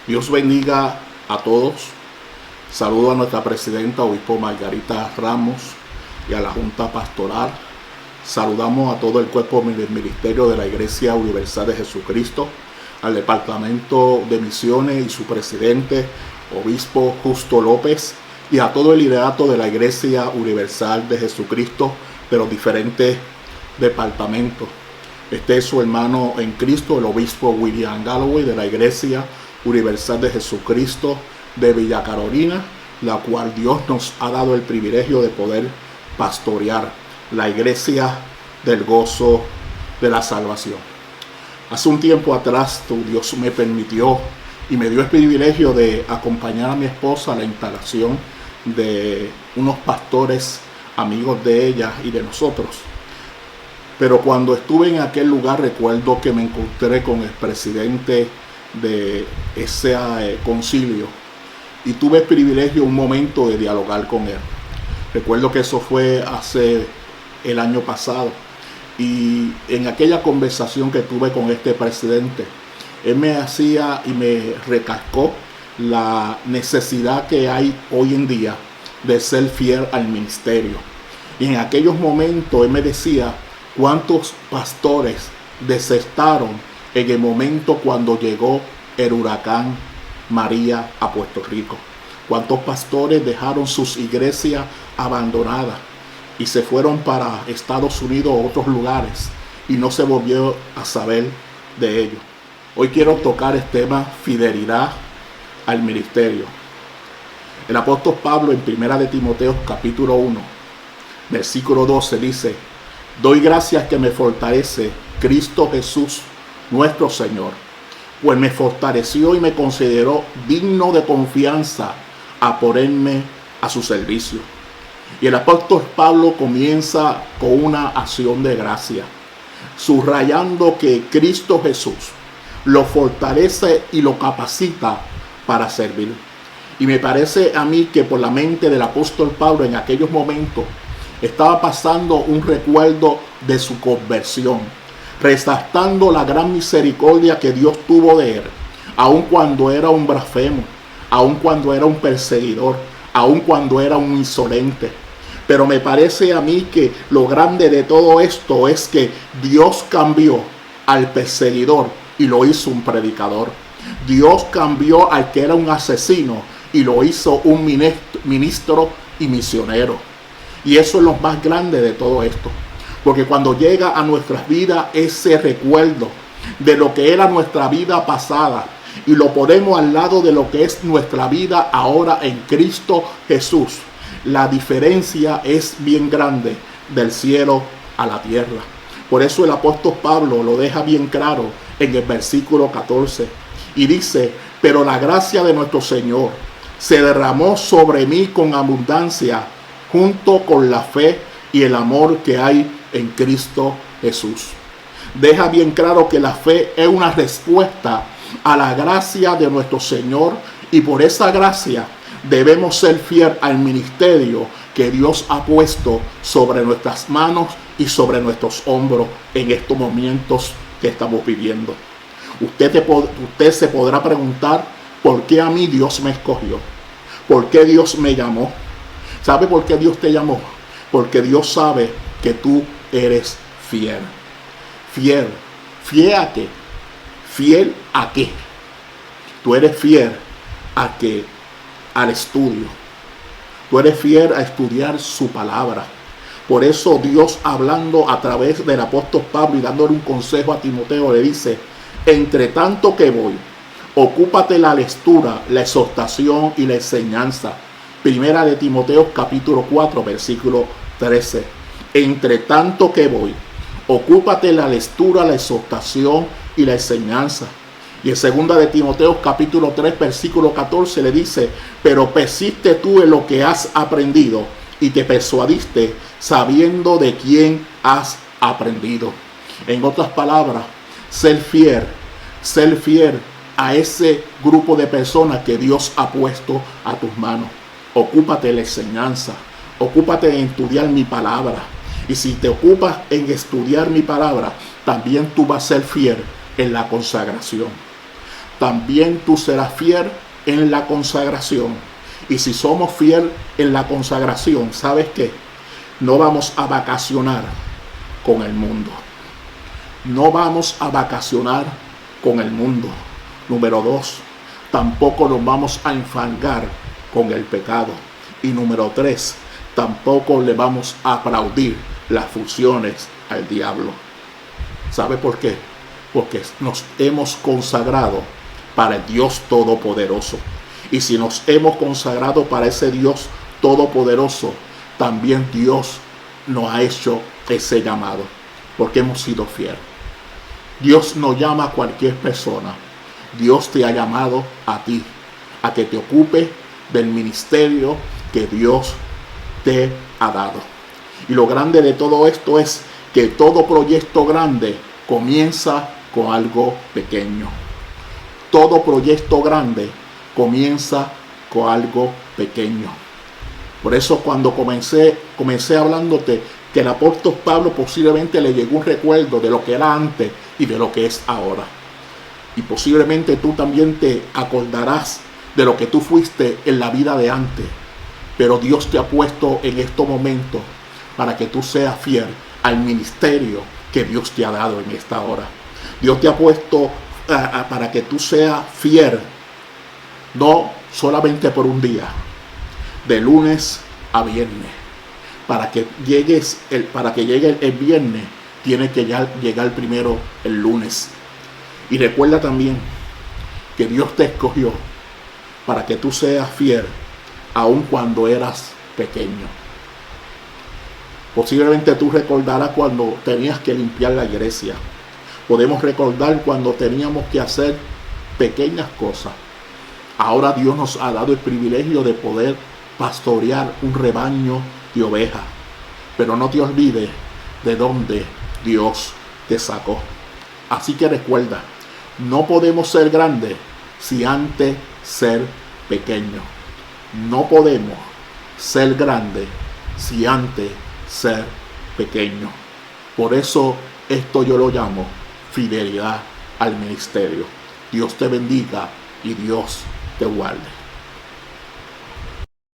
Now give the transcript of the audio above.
Dios bendiga a todos. Saludo a nuestra presidenta, obispo Margarita Ramos, y a la Junta Pastoral. Saludamos a todo el cuerpo del ministerio de la Iglesia Universal de Jesucristo, al Departamento de Misiones y su presidente, obispo Justo López, y a todo el liderato de la Iglesia Universal de Jesucristo de los diferentes departamentos. Este es su hermano en Cristo, el obispo William Galloway, de la Iglesia Universal de Jesucristo de Villa Carolina, la cual Dios nos ha dado el privilegio de poder pastorear, la Iglesia del Gozo de la Salvación. Hace un tiempo atrás Dios me permitió y me dio el privilegio de acompañar a mi esposa a la instalación de unos pastores amigos de ella y de nosotros. Pero cuando estuve en aquel lugar, recuerdo que me encontré con el presidente de ese concilio y tuve el privilegio un momento de dialogar con él. Recuerdo que eso fue hace el año pasado, y en aquella conversación que tuve con este presidente, él me hacía y me recalcó la necesidad que hay hoy en día de ser fiel al ministerio. Y en aquellos momentos él me decía cuántos pastores desertaron en el momento cuando llegó el huracán María a Puerto Rico. Cuántos pastores dejaron sus iglesias abandonadas y se fueron para Estados Unidos o otros lugares y no se volvió a saber de ellos. Hoy quiero tocar el tema fidelidad al ministerio. El apóstol Pablo en 1 de Timoteo capítulo 1, versículo 12 dice: doy gracias que me fortalece Cristo Jesús nuestro Señor, pues me fortaleció y me consideró digno de confianza a ponerme a su servicio. Y el apóstol Pablo comienza con una acción de gracia, subrayando que Cristo Jesús lo fortalece y lo capacita para servir. Y me parece a mí que por la mente del apóstol Pablo en aquellos momentos estaba pasando un recuerdo de su conversión, resaltando la gran misericordia que Dios tuvo de él, aun cuando era un blasfemo, aun cuando era un perseguidor, aun cuando era un insolente. Pero me parece a mí que lo grande de todo esto es que Dios cambió al perseguidor y lo hizo un predicador. Dios cambió al que era un asesino y lo hizo un ministro y misionero. Y eso es lo más grande de todo esto. Porque cuando llega a nuestras vidas ese recuerdo de lo que era nuestra vida pasada y lo ponemos al lado de lo que es nuestra vida ahora en Cristo Jesús, la diferencia es bien grande del cielo a la tierra. Por eso el apóstol Pablo lo deja bien claro en el versículo 14 y dice: pero la gracia de nuestro Señor se derramó sobre mí con abundancia, junto con la fe y el amor que hay en Cristo Jesús. Deja bien claro que la fe es una respuesta a la gracia de nuestro Señor, y por esa gracia debemos ser fieles al ministerio que Dios ha puesto sobre nuestras manos y sobre nuestros hombros en estos momentos que estamos viviendo. Usted se podrá preguntar: ¿por qué a mí Dios me escogió? ¿Por qué Dios me llamó? ¿Sabe por qué Dios te llamó? Porque Dios sabe que tú eres fiel. Fiel. ¿Fiel a qué? ¿Fiel a qué? Tú eres fiel a que al estudio. Tú eres fiel a estudiar su palabra. Por eso Dios, hablando a través del apóstol Pablo y dándole un consejo a Timoteo, le dice: entre tanto que voy, ocúpate la lectura, la exhortación y la enseñanza. 1 de Timoteo capítulo 4 versículo 13. Entre tanto que voy, ocúpate la lectura, la exhortación y la enseñanza. Y en 2 de Timoteo capítulo 3 versículo 14 le dice: pero persiste tú en lo que has aprendido y te persuadiste, sabiendo de quién has aprendido. En otras palabras, ser fiel a ese grupo de personas que Dios ha puesto a tus manos. Ocúpate de la enseñanza, ocúpate en estudiar mi palabra. Y si te ocupas en estudiar mi palabra, también tú vas a ser fiel en la consagración. también tú serás fiel en la consagración. Y si somos fiel en la consagración, ¿sabes qué? No vamos a vacacionar con el mundo. No vamos a vacacionar con el mundo. Número 2, tampoco nos vamos a enfangar con el pecado. Y número 3, tampoco le vamos a aplaudir las funciones al diablo. ¿Sabe por qué? Porque nos hemos consagrado para el Dios Todopoderoso. Y si nos hemos consagrado para ese Dios Todopoderoso, también Dios nos ha hecho ese llamado, porque hemos sido fieles. Dios no llama a cualquier persona. Dios te ha llamado a ti, a que te ocupes del ministerio que Dios te ha dado. Y lo grande de todo esto es que todo proyecto grande comienza con algo pequeño. Todo proyecto grande comienza con algo pequeño. Por eso cuando comencé hablándote que el apóstol Pablo posiblemente le llegó un recuerdo de lo que era antes y de lo que es ahora. Y posiblemente tú también te acordarás de lo que tú fuiste en la vida de antes. Pero Dios te ha puesto en estos momentos para que tú seas fiel al ministerio que Dios te ha dado en esta hora. Dios te ha puesto para que tú seas fiel, no solamente por un día, de lunes a viernes. Para que llegue el viernes, tiene que llegar primero el lunes. Y recuerda también que Dios te escogió para que tú seas fiel aun cuando eras pequeño. Posiblemente tú recordarás cuando tenías que limpiar la iglesia. Podemos recordar cuando teníamos que hacer pequeñas cosas. Ahora Dios nos ha dado el privilegio de poder pastorear un rebaño de ovejas. Pero no te olvides de dónde Dios te sacó. Así que recuerda, no podemos ser grandes si antes ser pequeños. No podemos ser grandes si antes ser pequeños. Por eso esto yo lo llamo fidelidad al ministerio. Dios te bendiga y Dios te guarde.